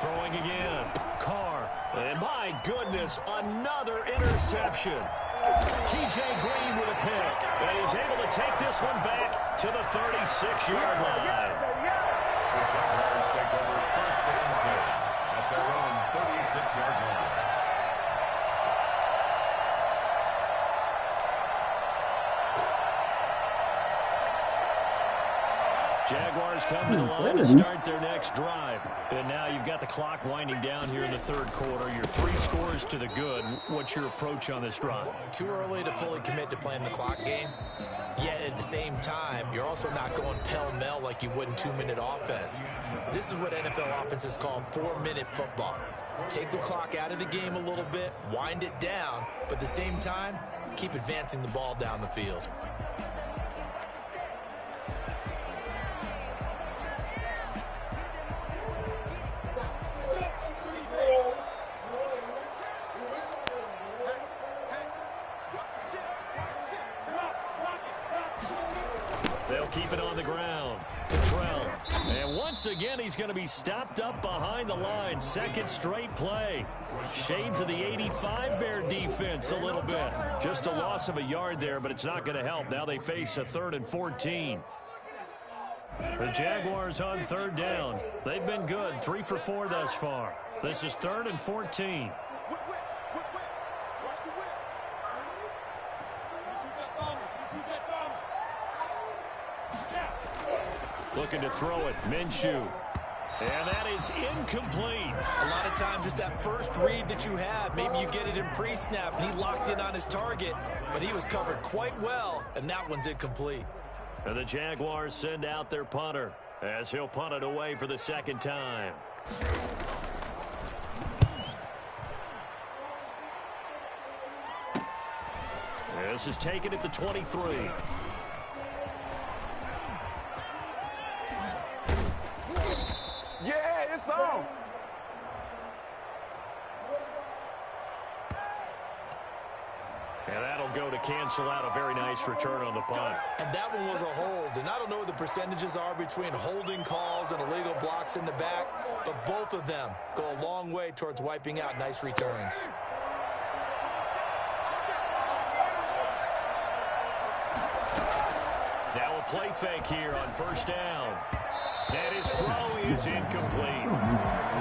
Throwing again. Carr. And my goodness, another interception. T.J. Green with a pick. And he's able to take this one back to the 36-yard line. The Jaguars take over first and 10 at their own 36-yard line. Jaguars come to the line to start their next drive. And now you've got the clock winding down here in the third quarter. You're 3 scores to the good. What's your approach on this drive? Too early to fully commit to playing the clock game. Yet at the same time, you're also not going pell-mell like you would in 2-minute offense. This is what NFL offenses call 4-minute football. Take the clock out of the game a little bit, wind it down, but at the same time, keep advancing the ball down the field. once again, he's going to be stopped up behind the line. Second straight play. Shades of the 85 Bear defense a little bit. Just a loss of a yard there, but it's not going to help. Now they face a 3rd and 14. The Jaguars on 3rd down. They've been good, 3 for 4 thus far. This is 3rd and 14. Looking to throw it, Minshew. And that is incomplete. A lot of times it's that first read that you have. Maybe you get it in pre-snap, and he locked in on his target, but he was covered quite well, and that one's incomplete. And the Jaguars send out their punter as he'll punt it away for the second time. This is taken at the 23. Yeah, it's on. And that'll go to cancel out a very nice return on the punt. And that one was a hold. And I don't know what the percentages are between holding calls and illegal blocks in the back, but both of them go a long way towards wiping out nice returns. Now a play fake here on 1st down. And his throw is incomplete.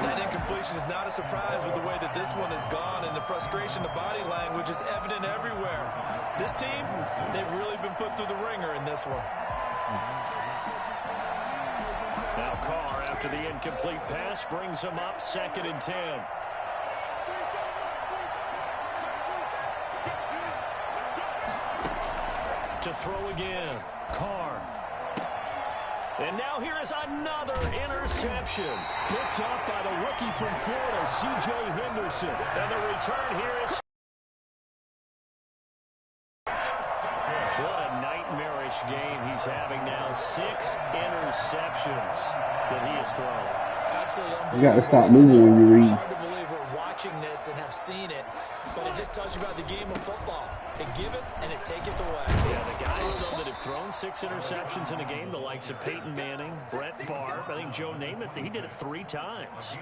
That incompletion is not a surprise with the way that this one has gone, and the frustration, the body language is evident everywhere. This team, they've really been put through the ringer in this one. Now Carr, after the incomplete pass, brings him up 2nd and 10. To throw again, Carr. And now here is another interception. Picked off by the rookie from Florida, C.J. Henderson. And the return here is... What a nightmarish game he's having now. 6 interceptions that he has thrown. Absolutely unbelievable. You got to stop moving when you read. Hard to believe we're watching this and have seen it, but it just tells you about the game of football. It giveth and it taketh away. Yeah, the guys, though, that have thrown 6 interceptions in a game, the likes of Peyton Manning, Brett Favre, I think Joe Namath, he did it 3 times.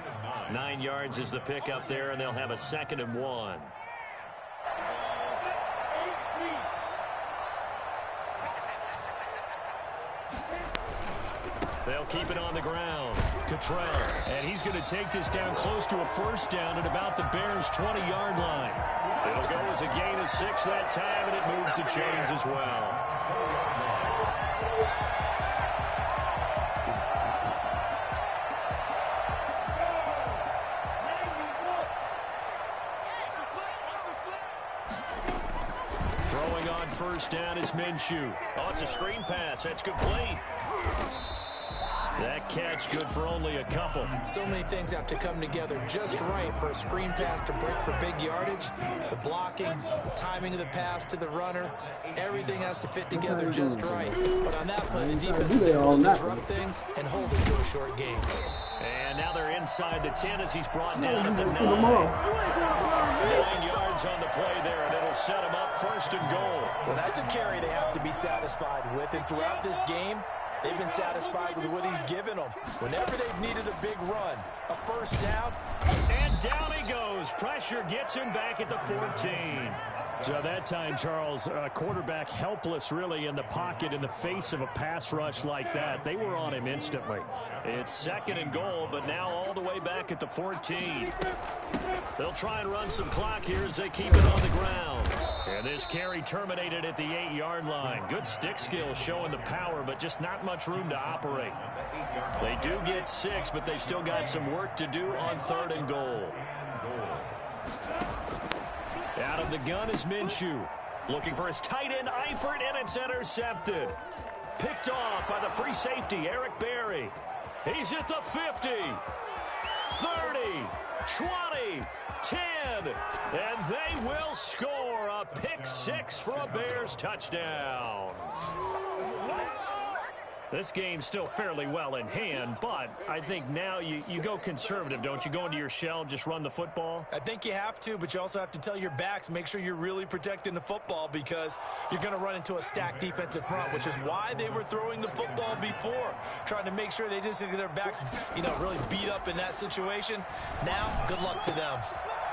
9 yards is the pick up there, and they'll have a 2nd and 1. They'll keep it on the ground. Cottrell, and he's going to take this down close to a 1st down at about the Bears' 20-yard line. It'll go as a gain of 6 that time, and it moves the chains as well. Throwing on 1st down is Minshew. Oh, it's a screen pass. That's complete. That catch good for only a couple. So many things have to come together just right for a screen pass to break for big yardage. The blocking, the timing of the pass to the runner, everything has to fit together just right. But on that play, the defense was able to disrupt things and hold it to a short game. And now they're inside the 10 as he's brought down at the 9. 9 yards on the play there, and it'll set him up 1st and goal. Well, that's a carry they have to be satisfied with, and throughout this game, they've been satisfied with what he's given them. Whenever they've needed a big run, a 1st down. And down he goes. Pressure gets him back at the 14. So that time, Charles, quarterback helpless really in the pocket in the face of a pass rush like that. They were on him instantly. It's 2nd and goal, but now all the way back at the 14. They'll try and run some clock here as they keep it on the ground. And this carry terminated at the 8-yard line. Good stick skill showing the power, but just not much room to operate. They do get 6, but they've still got some work to do on 3rd and goal. Out of the gun is Minshew. Looking for his tight end, Eifert, and it's intercepted. Picked off by the free safety, Eric Berry. He's at the 50, 30, 20, 10, and they will score a pick 6 for a Bears touchdown. This game's still fairly well in hand, but I think now you go conservative, don't you? Go into your shell, just run the football? I think you have to, but you also have to tell your backs, make sure you're really protecting the football because you're going to run into a stacked defensive front, which is why they were throwing the football before, trying to make sure they just get their backs, really beat up in that situation. Now, good luck to them.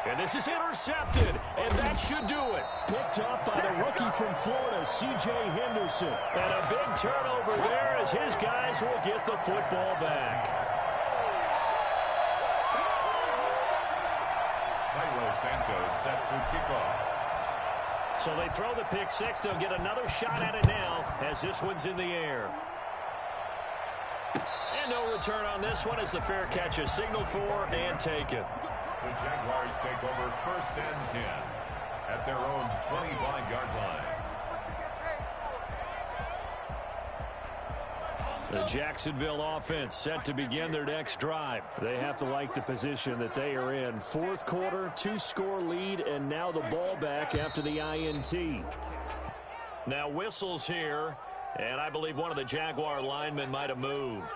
And this is intercepted, and that should do it. Picked up by the rookie from Florida, C.J. Henderson. And a big turnover there as his guys will get the football back. Cairo Santos set to kick off. So they throw the pick six. They'll get another shot at it now as this one's in the air. And no return on this one as the fair catch is signaled for and taken. The Jaguars take over 1st and 10 at their own 25-yard line. The Jacksonville offense set to begin their next drive. They have to like the position that they are in. Fourth quarter, 2-score lead, and now the ball back after the INT. Now whistles here, and I believe one of the Jaguar linemen might have moved.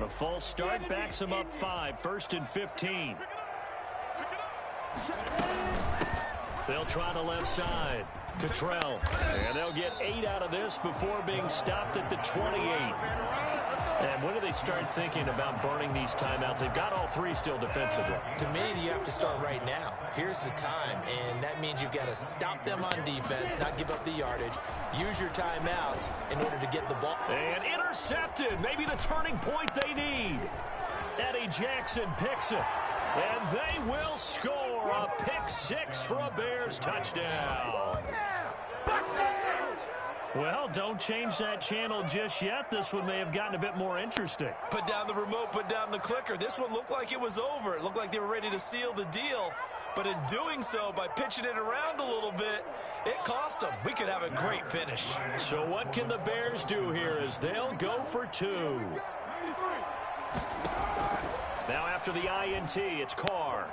A false start backs him up 5, 1st and 15. They'll try the left side. Cottrell. And they'll get 8 out of this before being stopped at the 28. And when do they start thinking about burning these timeouts? They've got all 3 still defensively. To me, you have to start right now. Here's the time, and that means you've got to stop them on defense, not give up the yardage. Use your timeouts in order to get the ball. And intercepted. Maybe the turning point they need. Eddie Jackson picks it. And they will score a pick 6 for a Bears touchdown. Well, don't change that channel just yet. This one may have gotten a bit more interesting. Put down the remote, put down the clicker. This one looked like it was over. It looked like they were ready to seal the deal. But in doing so, by pitching it around a little bit, it cost them. We could have a great finish. So what can the Bears do here as they'll go for 2? Now after the INT, it's Carr.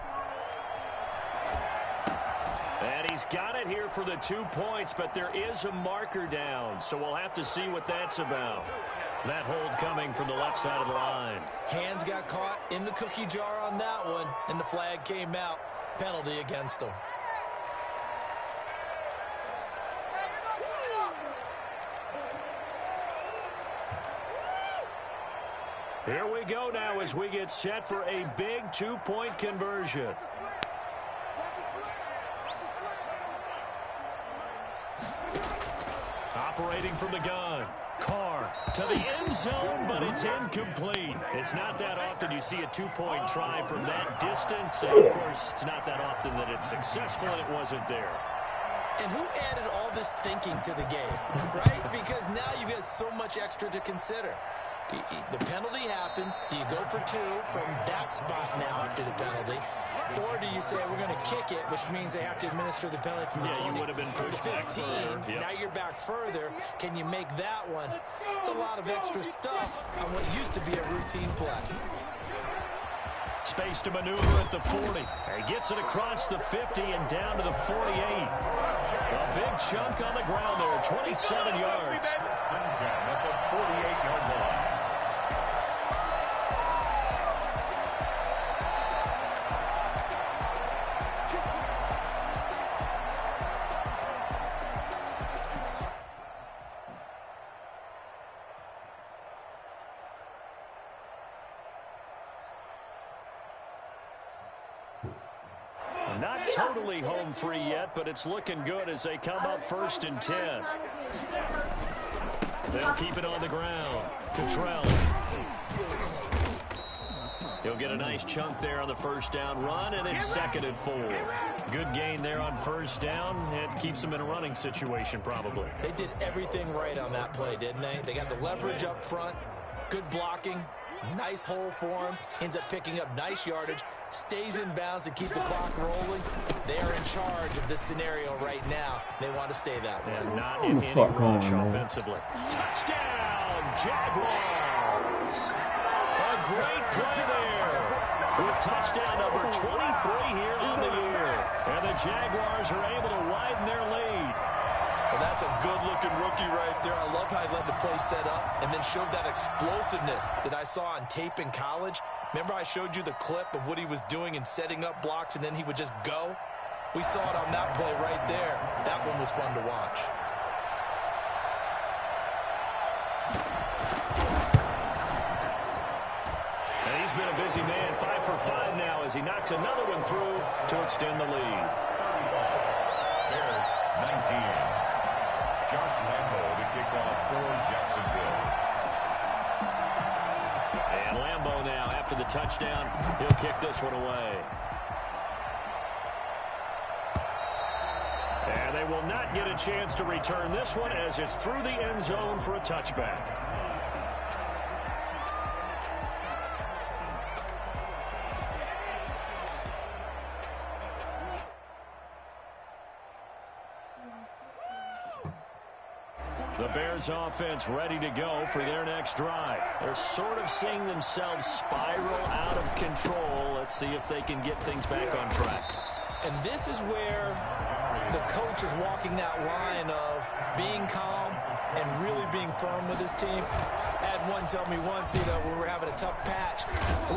And he's got it here for the 2 points, but there is a marker down, so we'll have to see what that's about. That hold coming from the left side of the line. Hands got caught in the cookie jar on that one, and the flag came out. Penalty against him. Here we go now as we get set for a big 2-point conversion. Operating from the gun. Carr to the end zone, but it's incomplete. It's not that often you see a 2-point try from that distance. And of course, it's not that often that it's successful, and it wasn't there. And who added all this thinking to the game, right? Because now you get so much extra to consider. The penalty happens. Do you go for 2 from that spot now after the penalty? Or do you say, we're going to kick it, which means they have to administer the penalty from the 20 you would have been pushed to 15. Yep. Now you're back further. Can you make that one? It's a lot of extra stuff on what used to be a routine play. Space to maneuver at the 40. He gets it across the 50 and down to the 48. A big chunk on the ground there, 27 yards. At the 48-yard line. Not totally home free yet, but it's looking good as they come up 1st and 10. They'll keep it on the ground. Cottrell. He'll get a nice chunk there on the 1st down run, and it's 2nd and 4. Good gain there on 1st down. It keeps them in a running situation, probably. They did everything right on that play, didn't they? They got the leverage up front, good blocking, nice hole for him, ends up picking up nice yardage, stays in bounds to keep the clock rolling. They are in charge of this scenario right now. They want to stay that way. And not in any rush offensively. Touchdown, Jaguars! A great play there with touchdown number 23 here on the year. And the Jaguars are able to widen their lead. Well, that's a good-looking rookie right there. I love how he let the play set up and then showed that explosiveness that I saw on tape in college. Remember I showed you the clip of what he was doing and setting up blocks, and then he would just go? We saw it on that play right there. That one was fun to watch. And he's been a busy man, 5 for 5 now as he knocks another one through to extend the lead. Bears 19. Josh Lambo to kick off for Jacksonville. And Lambo now, after the touchdown, he'll kick this one away. And they will not get a chance to return this one as it's through the end zone for a touchback. The Bears offense ready to go for their next drive. They're sort of seeing themselves spiral out of control. Let's see if they can get things back on track. And this is where the coach is walking that line of being calm and really being firm with his team. I had one tell me once, when we were having a tough patch.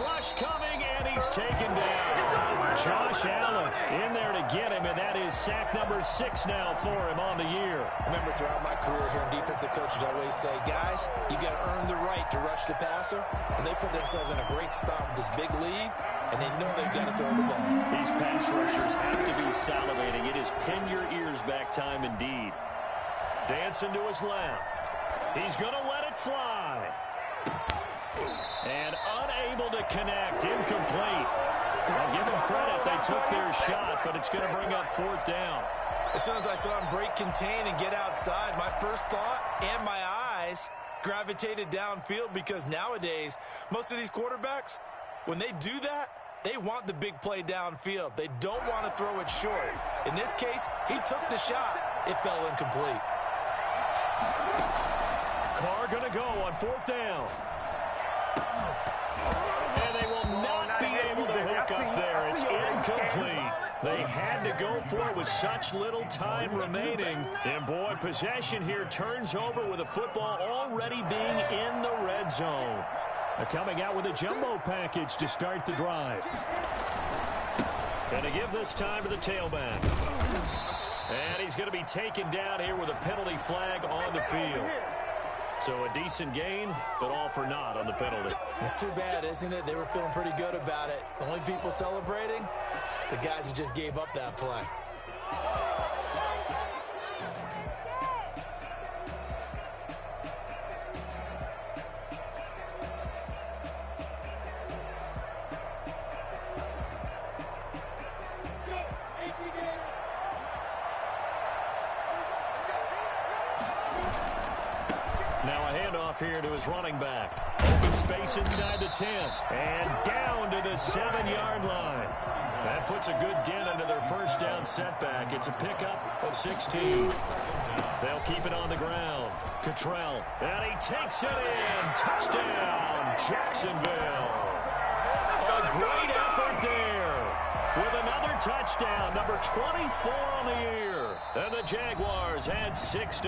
Rush coming, and he's taken down. Josh Allen in there to get him, and that is sack number 6 now for him on the year. Remember, throughout my career here, defensive coaches always say, guys, you got to earn the right to rush the passer. And they put themselves in a great spot with this big lead, and they know they've got to throw the ball. These pass rushers have to be salivating. It is pin your ears back time indeed. Dancing to his left. He's going to let it fly. And unable to connect. Incomplete. I'll give them credit. They took their shot, but it's going to bring up 4th down. As soon as I saw him break contain and get outside, my first thought and my eyes gravitated downfield, because nowadays, most of these quarterbacks, when they do that, they want the big play downfield. They don't want to throw it short. In this case, he took the shot. It fell incomplete. Carr going to go on 4th down. And they will not be able to hook up there. It's incomplete. They had to go for it with such little time remaining. And, boy, possession here turns over with the football already being in the red zone. They're coming out with a jumbo package to start the drive. And to give this time to the tailback. And he's going to be taken down here with a penalty flag on the field. So a decent gain, but all for naught on the penalty. It's too bad, isn't it? They were feeling pretty good about it. The only people celebrating, the guys who just gave up that play. Now a handoff here to his running back. Open space inside the 10. And down to the 7-yard line. That puts a good dent into their first down setback. It's a pickup of 16. They'll keep it on the ground. Cottrell. And he takes it in. Touchdown, Jacksonville. A great effort there. With another touchdown, number 24 on the year. And the Jaguars had 6 to